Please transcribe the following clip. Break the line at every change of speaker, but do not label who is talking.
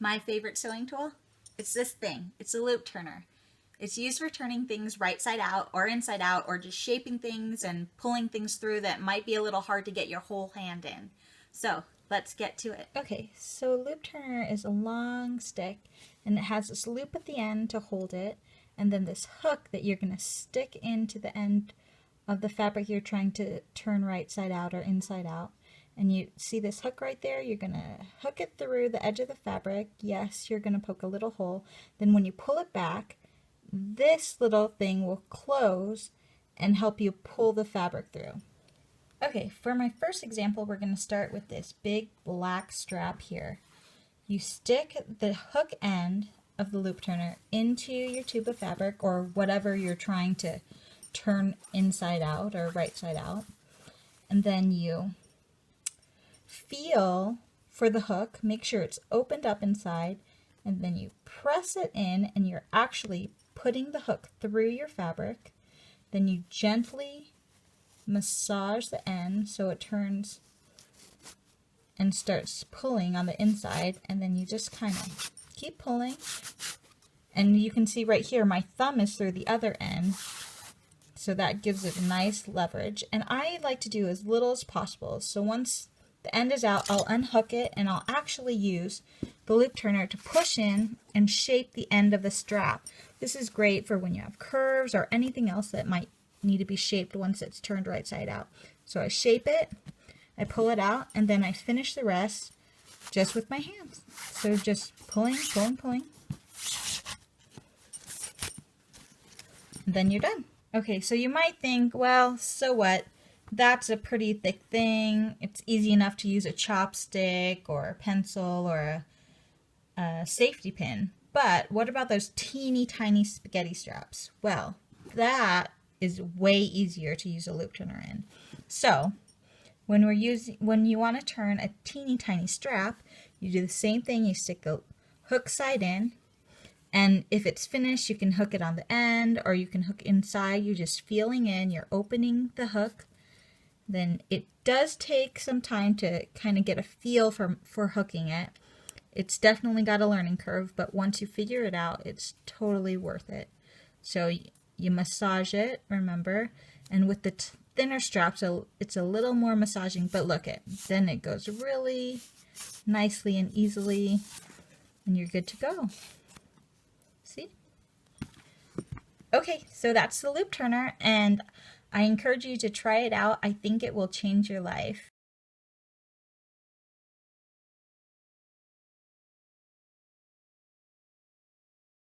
My favorite sewing tool? It's this thing. It's a loop turner. It's used for turning things right side out or inside out or just shaping things and pulling things through that might be a little hard to get your whole hand in. So let's get to it. Okay, so a loop turner is a long stick and it has this loop at the end to hold it and then this hook that you're going to stick into the end of the fabric you're trying to turn right side out or inside out. And you see this hook right there, you're going to hook it through the edge of the fabric. Yes, you're going to poke a little hole. Then when you pull it back, this little thing will close and help you pull the fabric through. Okay, for my first example, we're going to start with this big black strap here. You stick the hook end of the loop turner into your tube of fabric or whatever you're trying to turn inside out or right side out. And then you feel for the hook, make sure it's opened up inside, and then you press it in and you're actually putting the hook through your fabric. Then you gently massage the end so it turns and starts pulling on the inside, and then you just kind of keep pulling. And you can see right here my thumb is through the other end, so that gives it a nice leverage. And I like to do as little as possible, so once the end is out, I'll unhook it and I'll actually use the loop turner to push in and shape the end of the strap. This is great for when you have curves or anything else that might need to be shaped once it's turned right side out. So I shape it, I pull it out, and then I finish the rest just with my hands. So just pulling, pulling, pulling. And then you're done. Okay, so you might think, well, so what? That's a pretty thick thing. It's easy enough to use a chopstick or a pencil or a safety pin. But what about those teeny tiny spaghetti straps? Well, that is way easier to use a loop turner in. So when you want to turn a teeny tiny strap, you do the same thing. You stick the hook side in, and if it's finished, you can hook it on the end or you can hook inside. You're just feeling in, you're opening the hook. Then it does take some time to kind of get a feel for hooking it. It's definitely got a learning curve, but once you figure it out, it's totally worth it. So you massage it, remember, and with the thinner straps, it's a little more massaging, but look then it goes really nicely and easily, and you're good to go. See? Okay, so that's the loop turner, and I encourage you to try it out. I think it will change your life.